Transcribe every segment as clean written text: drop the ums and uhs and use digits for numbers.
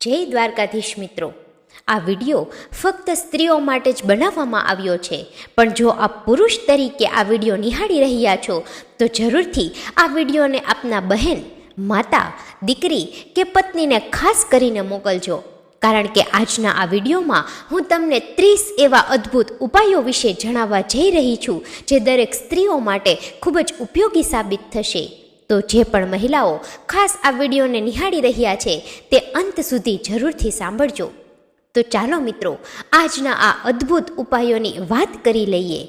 જય દ્વારકાધીશ મિત્રો, આ વિડીયો ફક્ત સ્ત્રીઓ માટે જ બનાવવામાં આવ્યો છે, પણ જો આપ પુરુષ તરીકે આ વિડીયો નિહાળી રહ્યા છો તો જરૂરથી આ વિડીયોને આપના બહેન, માતા, દીકરી કે પત્નીને ખાસ કરીને મોકલજો, કારણ કે આજના આ વિડીયોમાં હું તમને 30 એવા અદ્ભુત ઉપાયો વિશે જણાવવા જઈ રહી છું જે દરેક સ્ત્રીઓ માટે ખૂબ જ ઉપયોગી સાબિત થશે. તો જે પણ મહિલાઓ ખાસ આ વિડીયોને નિહાળી રહ્યા છે તે અંત સુધી જરૂરથી સાંભળજો. તો ચાલો મિત્રો, આજના આ અદ્ભુત ઉપાયોની વાત કરી લઈએ.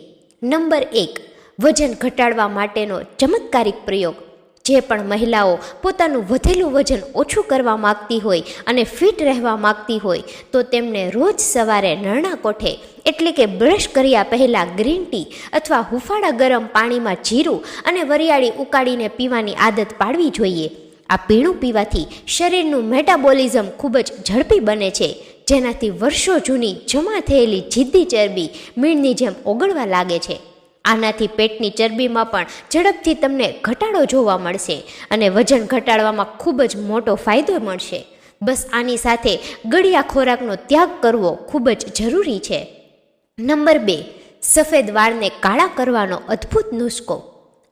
નંબર 1, વજન ઘટાડવા માટેનો ચમત્કારિક પ્રયોગ. જે પણ મહિલાઓ પોતાનું વધેલું વજન ઓછું કરવા માગતી હોય અને ફિટ રહેવા માગતી હોય તો તેમને રોજ સવારે નરણા કોઠે એટલે કે બ્રશ કર્યા પહેલાં ગ્રીન ટી અથવા હુંફાળા ગરમ પાણીમાં જીરું અને વરિયાળી ઉકાળીને પીવાની આદત પાડવી જોઈએ. આ પીણું પીવાથી શરીરનું મેટાબોલિઝમ ખૂબ જ ઝડપી બને છે, જેનાથી વર્ષો જૂની જમા થયેલી જિદ્દી ચરબી મીણની જેમ ઓગળવા લાગે છે. આનાથી પેટની ચરબીમાં પણ ઝડપથી તમને ઘટાડો જોવા મળશે અને વજન ઘટાડવામાં ખૂબ જ મોટો ફાયદો મળશે. બસ આની સાથે ગળ્યા ખોરાકનો ત્યાગ કરવો ખૂબ જ જરૂરી છે. નંબર 2, સફેદ વાળને કાળા કરવાનો અદ્ભુત નુસ્ખો.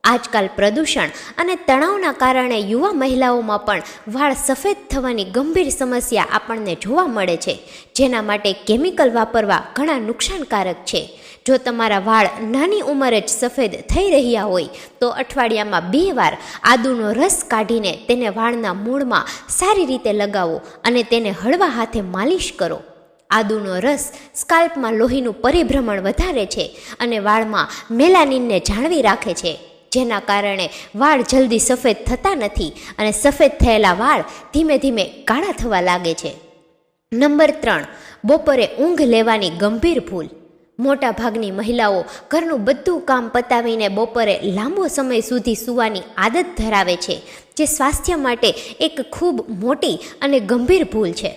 આજકાલ પ્રદૂષણ અને તણાવના કારણે યુવા મહિલાઓમાં પણ વાળ સફેદ થવાની ગંભીર સમસ્યા આપણને જોવા મળે છે, જેના માટે કેમિકલ વાપરવા ઘણા નુકસાનકારક છે. જો તમારા વાળ નાની ઉંમરે જ સફેદ થઈ રહ્યા હોય તો અઠવાડિયામાં 2 વાર આદુનો રસ કાઢીને તેને વાળના મૂળમાં સારી રીતે લગાવો અને તેને હળવા હાથે માલિશ કરો. આદુનો રસ સ્કાલ્પમાં લોહીનું પરિભ્રમણ વધારે છે અને વાળમાં મેલાનિનને જાળવી રાખે છે, જેના કારણે વાળ જલ્દી સફેદ થતા નથી અને સફેદ થયેલા વાળ ધીમે ધીમે કાળા થવા લાગે છે. નંબર 3, બપોરે ઊંઘ લેવાની ગંભીર ભૂલ. મોટા ભાગની મહિલાઓ ઘરનું બધું કામ પતાવીને બપોરે લાંબો સમય સુધી સૂવાની આદત ધરાવે છે, જે સ્વાસ્થ્ય માટે એક ખૂબ મોટી અને ગંભીર ભૂલ છે.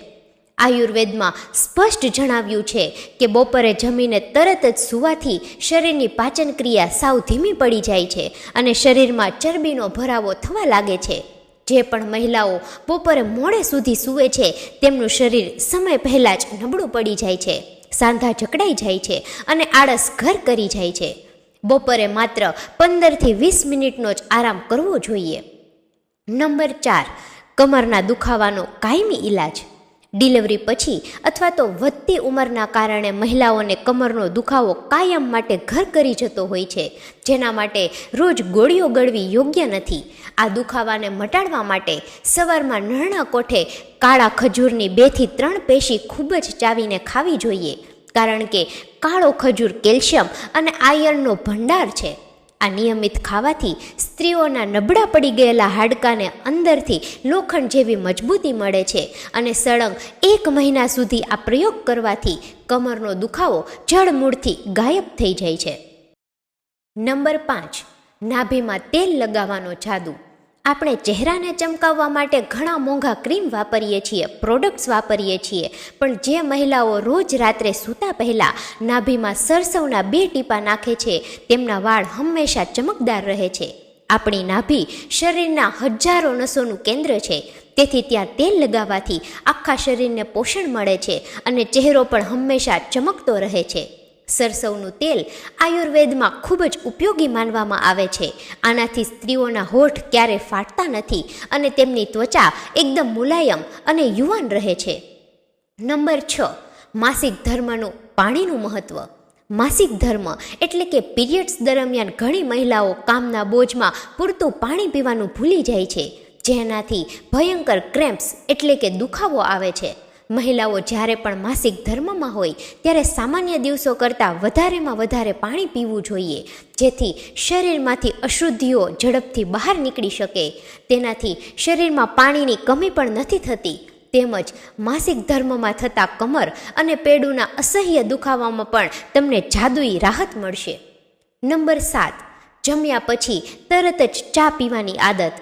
આયુર્વેદમાં સ્પષ્ટ જણાવ્યું છે કે બપોરે જમીને તરત જ સૂવાથી શરીરની પાચન ક્રિયા સાવ ધીમી પડી જાય છે અને શરીરમાં ચરબીનો ભરાવો થવા લાગે છે. જે પણ મહિલાઓ બપોરે મોડે સુધી સૂવે છે તેમનું શરીર સમય પહેલાં જ નબળું પડી જાય છે, સાંધા જકડાઈ જાય છે અને આળસ ઘર કરી જાય છે. બપોરે માત્ર 15થી 20 મિનિટનો જ આરામ કરવો જોઈએ. નંબર 4, કમરના દુખાવાનો કાયમી ઈલાજ. ડિલિવરી પછી અથવા તો વધતી ઉંમરના કારણે મહિલાઓને કમરનો દુખાવો કાયમ માટે ઘર કરી જતો હોય છે, જેના માટે રોજ ગોળીઓ ગળવી યોગ્ય નથી. આ દુખાવાને મટાડવા માટે સવારમાં નરણા કોઠે કાળા ખજૂરની 2 થી 3 પેશી ખૂબ જ ચાવીને ખાવી જોઈએ, કારણ કે કાળો ખજૂર કેલ્શિયમ અને આયર્નનો ભંડાર છે. આ નિયમિત ખાવાથી સ્ત્રીઓના નબળા પડી ગયેલા હાડકાને અંદરથી લોખંડ જેવી મજબૂતી મળે છે અને સળંગ 1 મહિના સુધી આ પ્રયોગ કરવાથી કમરનો દુખાવો જડમૂળથી ગાયબ થઈ જાય છે. નંબર 5, નાભીમાં તેલ લગાવવાનો જાદુ. આપણે ચહેરાને ચમકાવવા માટે ઘણા મોંઘા ક્રીમ વાપરીએ છીએ, પ્રોડક્ટ્સ વાપરીએ છીએ, પણ જે મહિલાઓ રોજ રાત્રે સૂતા પહેલાં નાભીમાં સરસવના 2 ટીપા નાખે છે તેમના વાળ હંમેશા ચમકદાર રહે છે. આપણી નાભી શરીરના હજારો નસોનું કેન્દ્ર છે, તેથી ત્યાં તેલ લગાવવાથી આખા શરીરને પોષણ મળે છે અને ચહેરો પણ હંમેશા ચમકતો રહે છે. સરસવનું તેલ આયુર્વેદમાં ખૂબ જ ઉપયોગી માનવામાં આવે છે. આનાથી સ્ત્રીઓના હોઠ ક્યારે ફાટતા નથી અને તેમની ત્વચા એકદમ મુલાયમ અને યુવાન રહે છે. નંબર 6, માસિક ધર્મનું પાણીનું મહત્ત્વ. માસિક ધર્મ એટલે કે પીરિયડ્સ દરમિયાન ઘણી મહિલાઓ કામના બોજમાં પૂરતું પાણી પીવાનું ભૂલી જાય છે, જેનાથી ભયંકર ક્રેમ્પ્સ એટલે કે દુખાવો આવે છે. મહિલાઓ જ્યારે પણ માસિક ધર્મમાં હોય ત્યારે સામાન્ય દિવસો કરતાં વધારેમાં વધારે પાણી પીવું જોઈએ, જેથી શરીરમાંથી અશુદ્ધિઓ ઝડપથી બહાર નીકળી શકે. તેનાથી શરીરમાં પાણીની કમી પણ નથી થતી, તેમજ માસિક ધર્મમાં થતા કમર અને પેડુના અસહ્ય દુખાવામાં પણ તમને જાદુઈ રાહત મળશે. નંબર 7, જમ્યા પછી તરત જ ચા પીવાની આદત.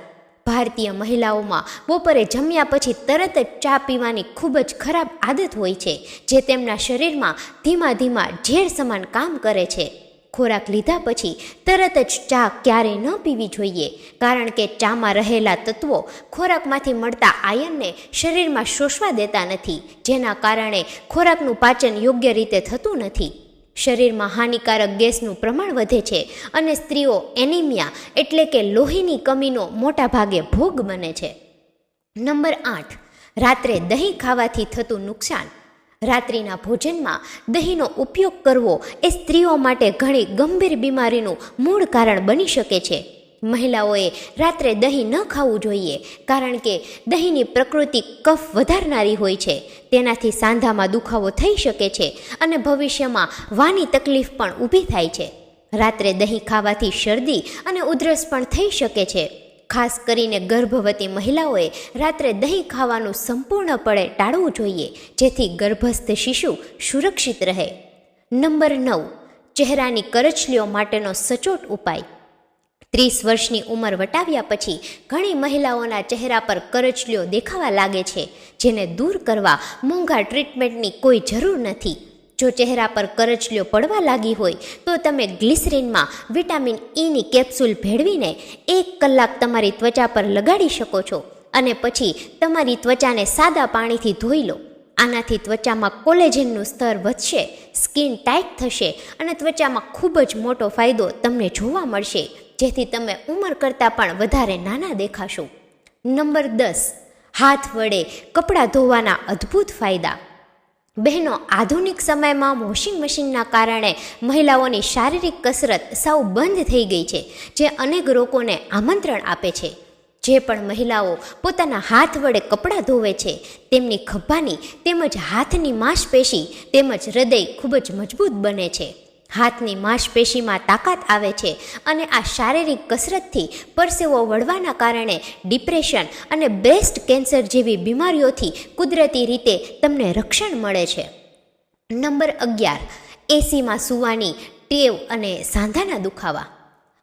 ભારતીય મહિલાઓમાં બપોરે જમ્યા પછી તરત જ ચા પીવાની ખૂબ જ ખરાબ આદત હોય છે, જે તેમના શરીરમાં ધીમા ધીમા ઝેર સમાન કામ કરે છે. ખોરાક લીધા પછી તરત જ ચા ક્યારેય ન પીવી જોઈએ, કારણ કે ચામાં રહેલા તત્વો ખોરાકમાંથી મળતા આયનને શરીરમાં શોષવા દેતા નથી, જેના કારણે ખોરાકનું પાચન યોગ્ય રીતે થતું નથી. શરીરમાં હાનિકારક ગેસનું પ્રમાણ વધે છે અને સ્ત્રીઓ એનિમિયા એટલે કે લોહીની કમીનો મોટા ભાગે ભોગ બને છે. નંબર 8, રાત્રે દહીં ખાવાથી થતું નુકસાન. રાત્રિના ભોજનમાં દહીંનો ઉપયોગ કરવો એ સ્ત્રીઓ માટે ઘણી ગંભીર બીમારીનું મૂળ કારણ બની શકે છે. મહિલાઓએ રાત્રે દહીં ન ખાવું જોઈએ, કારણ કે દહીંની પ્રકૃતિ કફ વધારનારી હોય છે. તેનાથી સાંધામાં દુખાવો થઈ શકે છે અને ભવિષ્યમાં વાની તકલીફ પણ ઊભી થાય છે. રાત્રે દહીં ખાવાથી શરદી અને ઉધરસ પણ થઈ શકે છે. ખાસ કરીને ગર્ભવતી મહિલાઓએ રાત્રે દહીં ખાવાનું સંપૂર્ણપણે ટાળવું જોઈએ, જેથી ગર્ભસ્થ શિશુ સુરક્ષિત રહે. નંબર 9, ચહેરાની કરચલીઓ માટેનો સચોટ ઉપાય. 30 વર્ષની ઉંમર વટાવ્યા પછી ઘણી મહિલાઓના ચહેરા પર કરચલીઓ દેખાવા લાગે છે, જેને દૂર કરવા મોંઘા ટ્રીટમેન્ટની કોઈ જરૂર નથી. જો ચહેરા પર કરચલીઓ પડવા લાગી હોય તો તમે ગ્લિસરીનમાં વિટામિન ઈની કેપ્સ્યુલ ભેળવીને 1 કલાક તમારી ત્વચા પર લગાડી શકો છો અને પછી તમારી ત્વચાને સાદા પાણીથી ધોઈ લો. આનાથી ત્વચામાં કોલેજનનું સ્તર વધશે, સ્કિન ટાઈટ થશે અને ત્વચામાં ખૂબ જ મોટો ફાયદો તમને જોવા મળશે, જેથી તમે ઉંમર કરતાં પણ વધારે નાના દેખાશો. નંબર 10, હાથ વડે કપડાં ધોવાના અદ્ભુત ફાયદા. બહેનો, આધુનિક સમયમાં વોશિંગ મશીનના કારણે મહિલાઓની શારીરિક કસરત સાવ બંધ થઈ ગઈ છે, જે અનેક રોગોને આમંત્રણ આપે છે. જે પણ મહિલાઓ પોતાના હાથ વડે કપડાં ધોવે છે તેમની ખભાની તેમજ હાથની માંસપેશી તેમજ હૃદય ખૂબ જ મજબૂત બને છે. હાથની માંસપેશીમાં તાકાત આવે છે અને આ શારીરિક કસરતથી પરસેવો વળવાના કારણે ડિપ્રેશન અને બ્રેસ્ટ કેન્સર જેવી બીમારીઓથી કુદરતી રીતે તમને રક્ષણ મળે છે. નંબર 11, એસીમાં સૂવાની ટેવ અને સાંધાના દુખાવા.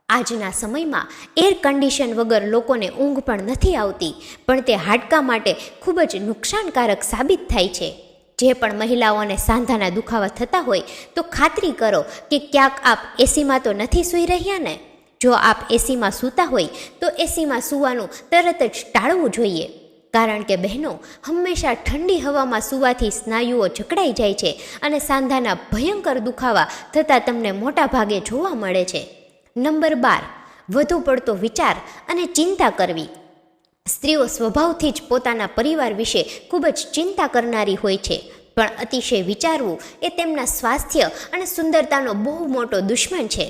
આજના સમયમાં એર કન્ડિશન વગર લોકોને ઊંઘ પણ નથી આવતી, પણ તે હાડકાં માટે ખૂબ જ નુકસાનકારક સાબિત થાય છે. જે પણ મહિલાઓને સાંધાના દુખાવા થતા હોય તો ખાતરી કરો કે ક્યાંક આપ એસીમાં તો નથી સૂઈ રહ્યા ને. જો આપ એસીમાં સૂતા હોય તો એસીમાં સૂવાનું તરત જ ટાળવું જોઈએ, કારણ કે બહેનો, હંમેશા ઠંડી હવામાં સૂવાથી સ્નાયુઓ જકડાઈ જાય છે અને સાંધાના ભયંકર દુખાવા થતાં તમને મોટા ભાગે જોવા મળે છે. નંબર 12, વધુ પડતો વિચાર અને ચિંતા કરવી. સ્ત્રીઓ સ્વભાવથી જ પોતાના પરિવાર વિશે ખૂબ જ ચિંતા કરનારી હોય છે, પણ અતિશય વિચારવું એ તેમના સ્વાસ્થ્ય અને સુંદરતાનો બહુ મોટો દુશ્મન છે.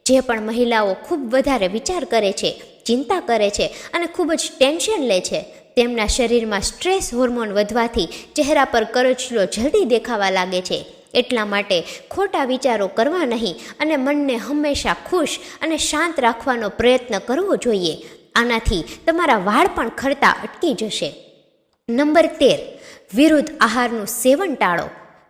જે પણ મહિલાઓ ખૂબ વધારે વિચાર કરે છે, ચિંતા કરે છે અને ખૂબ જ ટેન્શન લે છે, તેમના શરીરમાં સ્ટ્રેસ હોર્મોન વધવાથી ચહેરા પર કરચલીઓ જલ્દી દેખાવા લાગે છે. એટલા માટે ખોટા વિચારો કરવા નહીં અને મનને હંમેશા ખુશ અને શાંત રાખવાનો પ્રયત્ન કરવો જોઈએ. આનાથી તમારા વાળ પણ ખરતા અટકી જશે. નંબર 13, વિરુદ્ધ આહારનું સેવન ટાળો.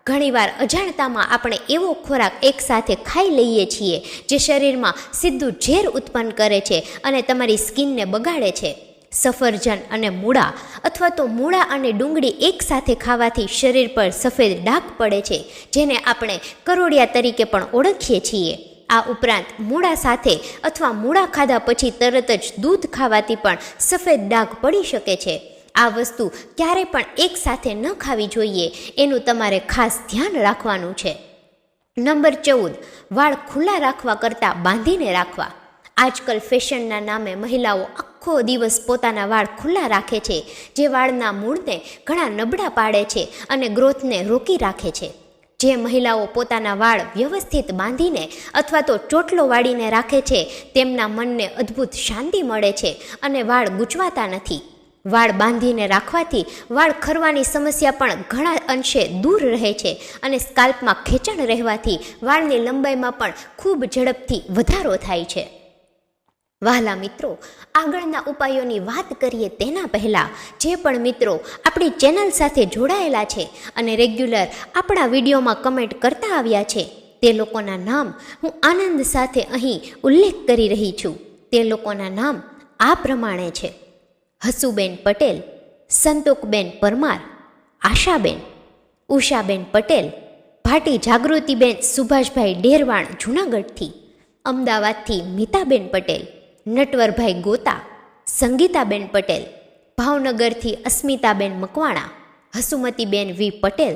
ઘણીવાર અજાણતામાં આપણે એવો ખોરાક એકસાથે ખાઈ લઈએ છીએ જે શરીરમાં સીધું ઝેર ઉત્પન્ન કરે છે અને તમારી સ્કિનને બગાડે છે. સફરજન અને મૂળા અથવા તો મૂળા અને ડુંગળી એકસાથે ખાવાથી શરીર પર સફેદ ડાઘ પડે છે, જેને આપણે કરોડિયા તરીકે પણ ઓળખીએ છીએ. આ ઉપરાંત મૂળા સાથે અથવા મૂળા ખાધા પછી તરત જ દૂધ ખાવાથી પણ સફેદ ડાઘ પડી શકે છે. આ વસ્તુ ક્યારેય પણ એકસાથે ન ખાવી જોઈએ, એનું તમારે ખાસ ધ્યાન રાખવાનું છે. નંબર 14, વાળ ખુલ્લા રાખવા કરતાં બાંધીને રાખવા. આજકાલ ફેશનના નામે મહિલાઓ આખો દિવસ પોતાના વાળ ખુલ્લા રાખે છે, જે વાળના મૂળને ઘણા નબળા પાડે છે અને ગ્રોથને રોકી રાખે છે. જે મહિલાઓ પોતાના વાળ વ્યવસ્થિત બાંધીને અથવા તો ચોટલો વાળીને રાખે છે તેમના મનને અદ્ભુત શાંતિ મળે છે અને વાળ ગૂંચવાતા નથી. વાળ બાંધીને રાખવાથી વાળ ખરવાની સમસ્યા પણ ઘણા અંશે દૂર રહે છે અને સ્કાલ્પમાં ખેંચાણ રહેવાથી વાળની લંબાઈમાં પણ ખૂબ ઝડપથી વધારો થાય છે. વહાલા મિત્રો, આગળના ઉપાયોની વાત કરીએ તેના પહેલાં જે પણ મિત્રો આપણી ચેનલ સાથે જોડાયેલા છે અને રેગ્યુલર આપણા વિડીયોમાં કમેન્ટ કરતા આવ્યા છે તે લોકોના નામ હું આનંદ સાથે અહીં ઉલ્લેખ કરી રહી છું. તે લોકોના નામ આ પ્રમાણે છે: હસુબેન પટેલ, સંતોકબેન પરમાર, આશાબેન, ઉષાબેન પટેલ, ભાટી જાગૃતિબેન સુભાષભાઈ ડેરવાણ જૂનાગઢથી, અમદાવાદથી મિતાબેન પટેલ, નટવરભાઈ ગોતા, સંગીતાબેન પટેલ, ભાવનગરથી અસ્મિતાબેન મકવાણા, હસુમતીબેન વી પટેલ,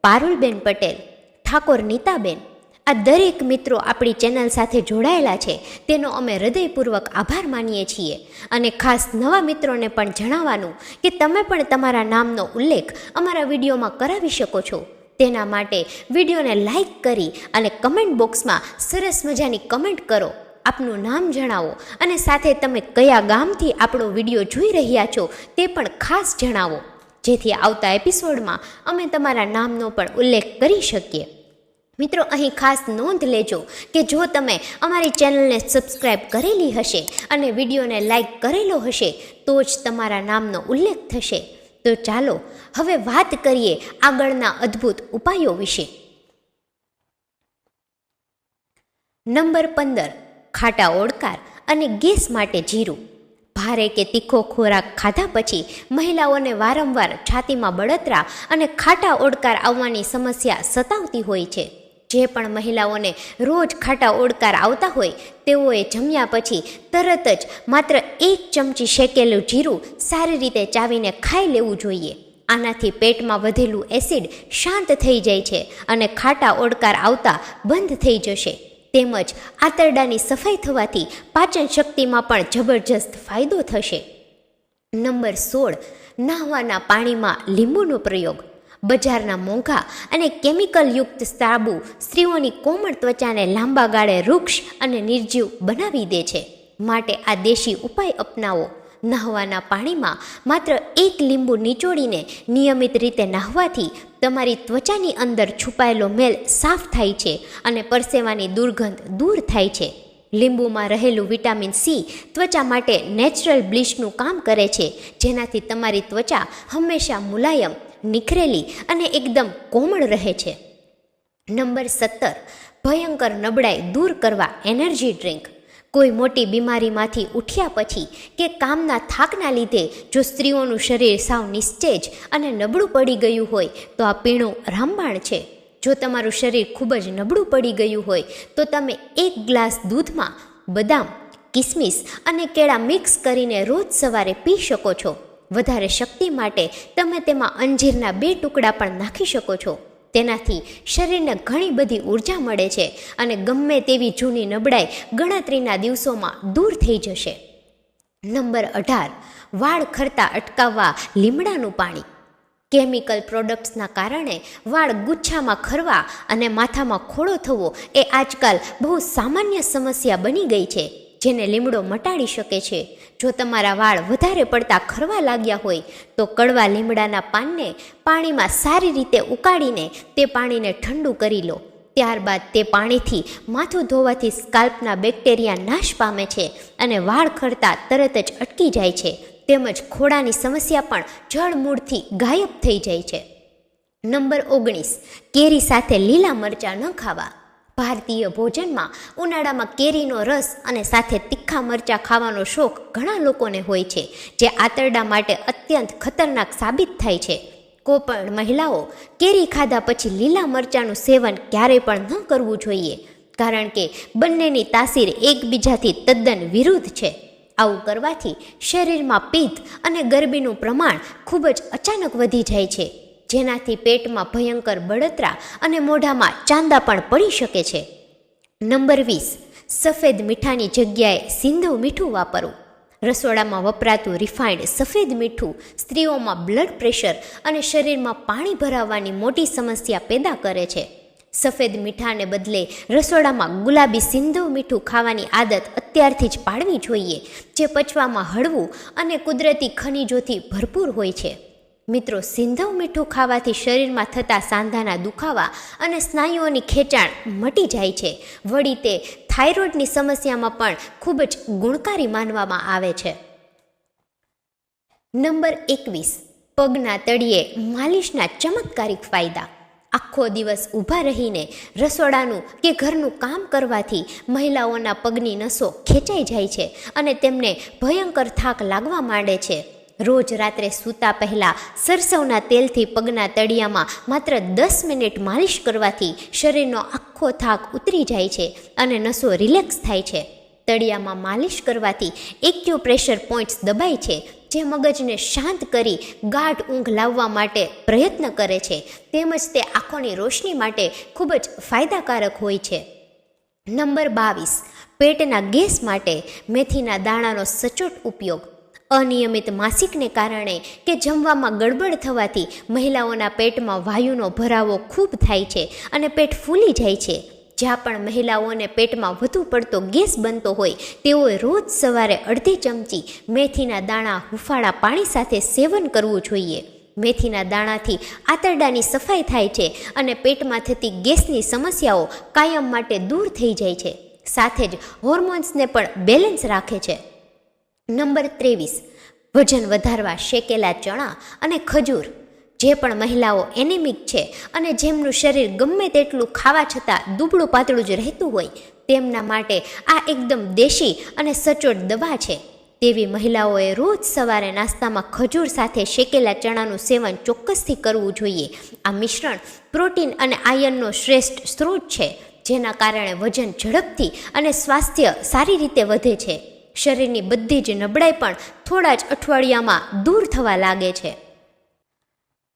પારુલબેન પટેલ, ઠાકોર નીતાબેન, આ દરેક મિત્રો આપણી ચેનલ સાથે જોડાયેલા છે તેનો અમે હૃદયપૂર્વક આભાર માનીએ છીએ. અને ખાસ નવા મિત્રોને પણ જણાવવાનું કે તમે પણ તમારા નામનો ઉલ્લેખ અમારા વિડીયોમાં કરાવી શકો છો. તેના માટે વિડીયોને લાઈક કરી અને કમેન્ટ બોક્સમાં સરસ મજાની કમેન્ટ કરો, આપનું નામ જણાવો અને સાથે તમે કયા ગામથી આપણો વિડીયો જોઈ રહ્યા છો તે પણ ખાસ જણાવો, જેથી આવતા એપિસોડમાં અમે તમારા નામનો પણ ઉલ્લેખ કરી શકીએ. મિત્રો, અહીં ખાસ નોંધ લેજો કે જો તમે અમારી ચેનલને સબસ્ક્રાઈબ કરેલી હશે અને વિડીયોને લાઈક કરેલો હશે તો જ તમારા નામનો ઉલ્લેખ થશે. તો ચાલો હવે વાત કરીએ આગળના અદ્ભુત ઉપાયો વિશે. નંબર 15, ખાટા ઓડકાર અને ગેસ માટે જીરું. ભારે કે તીખો ખોરાક ખાધા પછી મહિલાઓને વારંવાર છાતીમાં બળતરા અને ખાટા ઓડકાર આવવાની સમસ્યા સતાવતી હોય છે. જે પણ મહિલાઓને રોજ ખાટા ઓડકાર આવતા હોય તેઓએ જમ્યા પછી તરત જ માત્ર 1 ચમચી શેકેલું જીરું સારી રીતે ચાવીને ખાઈ લેવું જોઈએ. આનાથી પેટમાં વધેલું એસિડ શાંત થઈ જાય છે અને ખાટા ઓડકાર આવતા બંધ થઈ જશે. તેમજ આંતરડાની સફાઈ થવાથી પાચન શક્તિમાં પણ જબરજસ્ત ફાયદો થશે. નંબર 16, નહાવાના પાણીમાં લીંબુનો પ્રયોગ. બજારના મોંઘા અને કેમિકલયુક્ત સાબુ સ્ત્રીઓની કોમળ ત્વચાને લાંબા ગાળે વૃક્ષ અને નિર્જીવ બનાવી દે છે. માટે આ દેશી ઉપાય અપનાવો. નહાવાના પાણીમાં માત્ર 1 લીંબુ નીચોડીને નિયમિત રીતે નહાવાથી તમારી ત્વચાની અંદર છુપાયેલો મેલ સાફ થાય છે અને પરસેવાની દુર્ગંધ દૂર થાય છે. લીંબુમાં રહેલું વિટામિન સી ત્વચા માટે નેચરલ બ્લીચનું કામ કરે છે, જેનાથી તમારી ત્વચા હંમેશા મુલાયમ, નિખરેલી અને એકદમ કોમળ રહે છે. નંબર 17, ભયંકર નબળાઈ દૂર કરવા એનર્જી ડ્રિંક. કોઈ મોટી બીમારીમાંથી ઉઠ્યા પછી કે કામના થાકના લીધે જો સ્ત્રીઓનું શરીર સાવ નિસ્તેજ અને નબળું પડી ગયું હોય તો આ પીણું રામબાણ છે. જો તમારું શરીર ખૂબ જ નબળું પડી ગયું હોય તો તમે 1 ગ્લાસ દૂધમાં બદામ, કિસમિસ અને કેળા મિક્સ કરીને રોજ સવારે પી શકો છો. વધારે શક્તિ માટે તમે તેમાં અંજીરના 2 ટુકડા પણ નાખી શકો છો. તેનાથી શરીરને ઘણી બધી ઉર્જા મળે છે અને ગમે તેવી જૂની નબળાઈ ગણતરીના દિવસોમાં દૂર થઈ જશે. નંબર 18, વાળ ખરતા અટકાવવા લીમડાનું પાણી. કેમિકલ પ્રોડક્ટ્સના કારણે વાળ ગુચ્છામાં ખરવા અને માથામાં ખોડો થવો એ આજકાલ બહુ સામાન્ય સમસ્યા બની ગઈ છે, જેને લીમડો મટાડી શકે છે. જો તમારા વાળ વધારે પડતા ખરવા લાગ્યા હોય તો કડવા લીમડાના પાનને પાણીમાં સારી રીતે ઉકાળીને તે પાણીને ઠંડુ કરી લો. ત્યારબાદ તે પાણીથી માથું ધોવાથી સ્કાલ્પના બેક્ટેરિયા નાશ પામે છે અને વાળ ખરતા તરત જ અટકી જાય છે. તેમજ ખોડાની સમસ્યા પણ જળમૂળથી ગાયબ થઈ જાય છે. નંબર 19, કેરી સાથે લીલા મરચાં ન ખાવા. ભારતીય ભોજનમાં ઉનાળામાં કેરીનો રસ અને સાથે તીખા મરચાં ખાવાનો શોખ ઘણા લોકોને હોય છે, જે આંતરડા માટે અત્યંત ખતરનાક સાબિત થાય છે. કોઈ પણ મહિલાઓ કેરી ખાધા પછી લીલા મરચાંનું સેવન ક્યારેય પણ ન કરવું જોઈએ, કારણ કે બંનેની તાસીર એકબીજાથી તદ્દન વિરુદ્ધ છે. આવું કરવાથી શરીરમાં પિત્ત અને ગરબીનું પ્રમાણ ખૂબ જ અચાનક વધી જાય છે, જેનાથી પેટમાં ભયંકર બળતરા અને મોઢામાં ચાંદા પણ પડી શકે છે. નંબર 20, સફેદ મીઠાની જગ્યાએ સિંધવ મીઠું વાપરવું. રસોડામાં વપરાતું રિફાઇન્ડ સફેદ મીઠું સ્ત્રીઓમાં બ્લડ પ્રેશર અને શરીરમાં પાણી ભરાવાની મોટી સમસ્યા પેદા કરે છે. સફેદ મીઠાને બદલે રસોડામાં ગુલાબી સિંધવ મીઠું ખાવાની આદત અત્યારથી જ પાડવી જોઈએ, જે પચવામાં હળવું અને કુદરતી ખનિજોથી ભરપૂર હોય છે. મિત્રો, સિંધવ મીઠું ખાવાથી શરીરમાં થતા સાંધાના દુખાવા અને સ્નાયુઓની ખેંચાણ મટી જાય છે. વળી તે થાઇરોઇડની સમસ્યામાં પણ ખૂબ જ ગુણકારી માનવામાં આવે છે. નંબર 21, પગના તળિયે માલિશના ચમત્કારિક ફાયદા. આખો દિવસ ઊભા રહીને રસોડાનું કે ઘરનું કામ કરવાથી મહિલાઓના પગની નસો ખેંચાઈ જાય છે અને તેમને ભયંકર થાક લાગવા માંડે છે. રોજ રાત્રે સૂતા પહેલાં સરસવના તેલથી પગના તળિયામાં માત્ર 10 મિનિટ માલિશ કરવાથી શરીરનો આખો થાક ઉતરી જાય છે અને નસો રિલેક્સ થાય છે. તળિયામાં માલિશ કરવાથી એક્યુપ્રેશર પોઈન્ટ્સ દબાય છે, જે મગજને શાંત કરી ગાઢ ઊંઘ લાવવા માટે પ્રયત્ન કરે છે, તેમજ તે આંખોની રોશની માટે ખૂબ જ ફાયદાકારક હોય છે. નંબર 22, પેટના ગેસ માટે મેથીના દાણાનો સચોટ ઉપયોગ. અનિયમિત માસિકને કારણે કે જમવામાં ગડબડ થવાથી મહિલાઓના પેટમાં વાયુનો ભરાવો ખૂબ થાય છે અને પેટ ફૂલી જાય છે. જ્યાં પણ મહિલાઓને પેટમાં વધુ પડતો ગેસ બનતો હોય તેઓએ રોજ સવારે અડધી ચમચી મેથીના દાણા હુંફાળા પાણી સાથે સેવન કરવું જોઈએ. મેથીના દાણાથી આંતરડાની સફાઈ થાય છે અને પેટમાં થતી ગેસની સમસ્યાઓ કાયમ માટે દૂર થઈ જાય છે. સાથે જ હોર્મોન્સને પણ બેલેન્સ રાખે છે. નંબર 23, વજન વધારવા શેકેલા ચણા અને ખજૂર. જે પણ મહિલાઓ એનેમિક છે અને જેમનું શરીર ગમે તેટલું ખાવા છતાં દુબળું પાતળું જ રહેતું હોય તેમના માટે આ એકદમ દેશી અને સચોટ દવા છે. તેવી મહિલાઓએ રોજ સવારે નાસ્તામાં ખજૂર સાથે શેકેલા ચણાનું સેવન ચોક્કસથી કરવું જોઈએ. આ મિશ્રણ પ્રોટીન અને આયર્નનો શ્રેષ્ઠ સ્ત્રોત છે, જેના કારણે વજન ઝડપથી અને સ્વાસ્થ્ય સારી રીતે વધે છે. શરીરની બધી જ નબળાઈ પણ થોડા જ અઠવાડિયામાં દૂર થવા લાગે છે.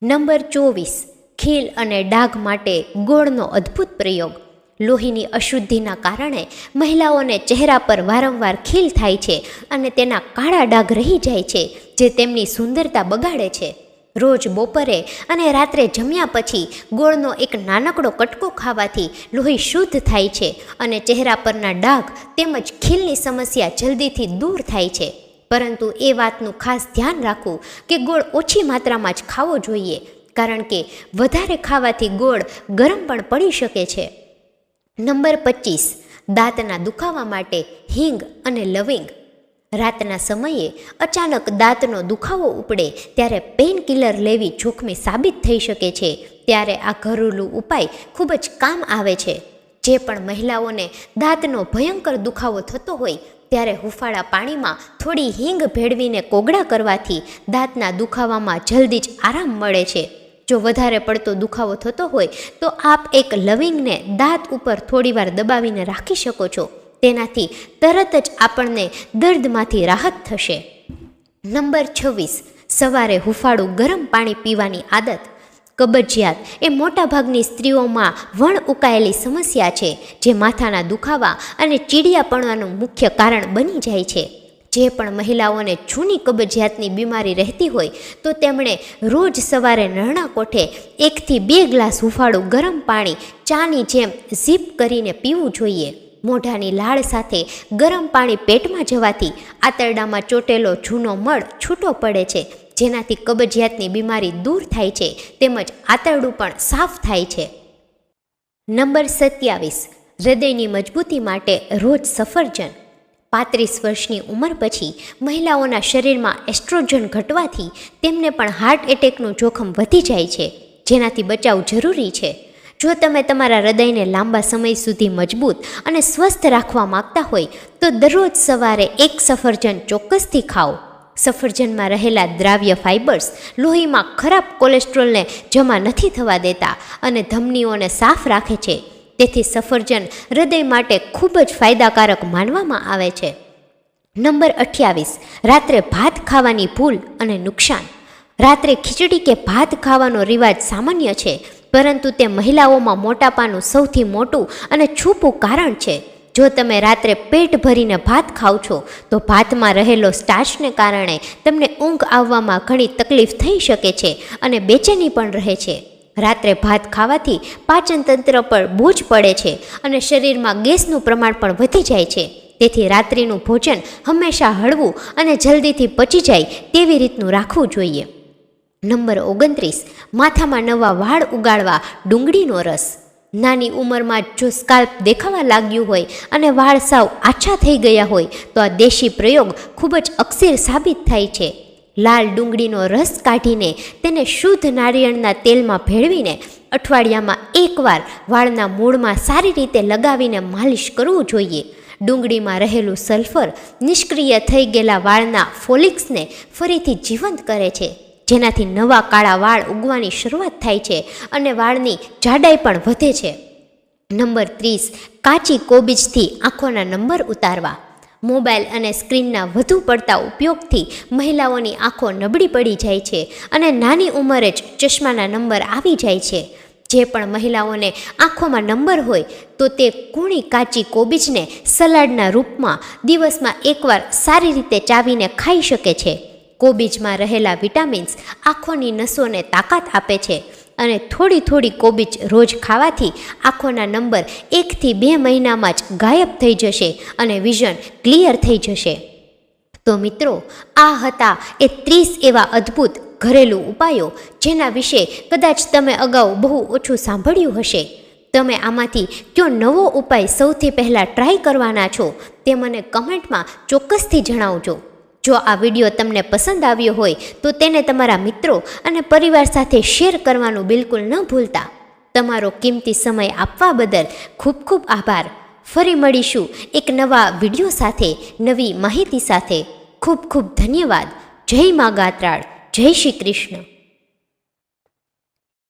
નંબર 24, ખીલ અને ડાઘ માટે ગોળનો અદ્ભુત પ્રયોગ. લોહીની અશુદ્ધિના કારણે મહિલાઓને ચહેરા પર વારંવાર ખીલ થાય છે અને તેના કાળા ડાઘ રહી જાય છે, જે તેમની સુંદરતા બગાડે છે. રોજ બપોરે અને રાત્રે જમ્યા પછી ગોળનો એક નાનકડો કટકો ખાવાથી લોહી શુદ્ધ થાય છે અને ચહેરા પરના ડાઘ તેમજ ખીલની સમસ્યા જલ્દીથી દૂર થાય છે. પરંતુ એ વાતનું ખાસ ધ્યાન રાખવું કે ગોળ ઓછી માત્રામાં જ ખાવો જોઈએ, કારણ કે વધારે ખાવાથી ગોળ ગરમ પણ પડી શકે છે. નંબર 25, દાંતના દુખાવા માટે હિંગ અને લવિંગ. રાતના સમયે અચાનક દાંતનો દુખાવો ઉપડે ત્યારે પેઇન કિલર લેવી જોખમી સાબિત થઈ શકે છે. ત્યારે આ ઘરેલું ઉપાય ખૂબ જ કામ આવે છે. જે પણ મહિલાઓને દાંતનો ભયંકર દુખાવો થતો હોય ત્યારે હુંફાળા પાણીમાં થોડી હિંગ ભેળવીને કોગળા કરવાથી દાંતના દુખાવામાં જલ્દી જ આરામ મળે છે. જો વધારે પડતો દુખાવો થતો હોય તો આપ એક લવિંગને દાંત ઉપર થોડીવાર દબાવીને રાખી શકો છો. તેનાથી તરત જ આપણને દર્દમાંથી રાહત થશે. નંબર 26, સવારે હુંફાળું ગરમ પાણી પીવાની આદત. કબજિયાત એ મોટાભાગની સ્ત્રીઓમાં વણ ઉકાયેલી સમસ્યા છે, જે માથાના દુખાવા અને ચીડિયાપણાનું મુખ્ય કારણ બની જાય છે. જે પણ મહિલાઓને જૂની કબજિયાતની બીમારી રહેતી હોય તો તેમણે રોજ સવારે નરણા કોઠે 1 થી 2 ગ્લાસ હુંફાળું ગરમ પાણી ચાની જેમ ઝીપ કરીને પીવું જોઈએ. મોઢાની લાળ સાથે ગરમ પાણી પેટમાં જવાથી આંતરડામાં ચોટેલો જૂનો મળ છૂટો પડે છે, જેનાથી કબજિયાતની બીમારી દૂર થાય છે તેમજ આંતરડું પણ સાફ થાય છે. નંબર 27, હૃદયની મજબૂતી માટે રોજ સફરજન. 35 વર્ષની ઉંમર પછી મહિલાઓના શરીરમાં એસ્ટ્રોજન ઘટવાથી તેમને પણ હાર્ટ એટેકનું જોખમ વધી જાય છે, જેનાથી બચાવ જરૂરી છે. જો તમે તમારા હૃદયને લાંબા સમય સુધી મજબૂત અને સ્વસ્થ રાખવા માંગતા હોય તો દરરોજ સવારે 1 સફરજન ચોક્કસથી ખાઓ. સફરજનમાં રહેલા દ્રાવ્ય ફાઇબર્સ લોહીમાં ખરાબ કોલેસ્ટ્રોલને જમા નથી થવા દેતા અને ધમનીઓને સાફ રાખે છે. તેથી સફરજન હૃદય માટે ખૂબ જ ફાયદાકારક માનવામાં આવે છે. નંબર 28, રાત્રે ભાત ખાવાની ભૂલ અને નુકસાન. રાત્રે ખીચડી કે ભાત ખાવાનો રિવાજ સામાન્ય છે, પરંતુ તે મહિલાઓમાં મોટાપાનું સૌથી મોટું અને છૂપું કારણ છે. જો તમે રાત્રે પેટ ભરીને ભાત ખાઓ છો તો ભાતમાં રહેલો સ્ટાર્ચને કારણે તમને ઊંઘ આવવામાં ઘણી તકલીફ થઈ શકે છે અને બેચેની પણ રહે છે. રાત્રે ભાત ખાવાથી પાચન તંત્ર પર બોજ પડે છે અને શરીરમાં ગેસનું પ્રમાણ પણ વધી જાય છે. તેથી રાત્રિનું ભોજન હંમેશા હળવું અને જલ્દીથી પચી જાય તેવી રીતનું રાખવું જોઈએ. નંબર 29, માથામાં નવા વાળ ઉગાડવા ડુંગળીનો રસ. નાની ઉંમરમાં જો સ્કાલ્પ દેખાવા લાગ્યું હોય અને વાળ સાવ આછા થઈ ગયા હોય તો આ દેશી પ્રયોગ ખૂબ જ અકસીર સાબિત થાય છે. લાલ ડુંગળીનો રસ કાઢીને તેને શુદ્ધ નારિયેળના તેલમાં ભેળવીને અઠવાડિયામાં 1 વાર વાળના મૂળમાં સારી રીતે લગાવીને માલિશ કરવું જોઈએ. ડુંગળીમાં રહેલું સલ્ફર નિષ્ક્રિય થઈ ગયેલા વાળના ફોલિક્સને ફરીથી જીવંત કરે છે, જેનાથી નવા કાળા વાળ ઉગવાની શરૂઆત થાય છે અને વાળની જાડાઈ પણ વધે છે. નંબર 30, કાચી કોબીજથી આંખોના નંબર ઉતારવા. મોબાઈલ અને સ્ક્રીનના વધુ પડતા ઉપયોગથી મહિલાઓની આંખો નબળી પડી જાય છે અને નાની ઉંમરે જ ચશ્માના નંબર આવી જાય છે. જે પણ મહિલાઓને આંખોમાં નંબર હોય તો તે કૂણી કાચી કોબીજને સલાડના રૂપમાં દિવસમાં એકવાર સારી રીતે ચાવીને ખાઈ શકે છે. કોબીજમાં રહેલા વિટામિન્સ આંખોની નસોને તાકાત આપે છે અને થોડી થોડી કોબીજ રોજ ખાવાથી આંખોના નંબર 1 થી 2 મહિનામાં જ ગાયબ થઈ જશે અને વિઝન ક્લિયર થઈ જશે. તો મિત્રો, આ હતા એ 30 એવા અદ્ભુત ઘરેલું ઉપાયો જેના વિશે કદાચ તમે અગાઉ બહુ ઓછું સાંભળ્યું હશે. તમે આમાંથી કયો નવો ઉપાય સૌથી પહેલાં ટ્રાય કરવાના છો તે મને કમેન્ટમાં ચોક્કસથી જણાવજો. જો આ વિડીયો તમને પસંદ આવ્યો હોય તો તેને તમારા મિત્રો અને પરિવાર સાથે શેર કરવાનું બિલકુલ ન ભૂલતા. તમારો કિંમતી સમય આપવા બદલ ખૂબ ખૂબ આભાર. ફરી મળીશું એક નવા વિડીયો સાથે, નવી માહિતી સાથે. ખૂબ ખૂબ ધન્યવાદ. જય મા ગાત્રાળ. જય શ્રી કૃષ્ણ.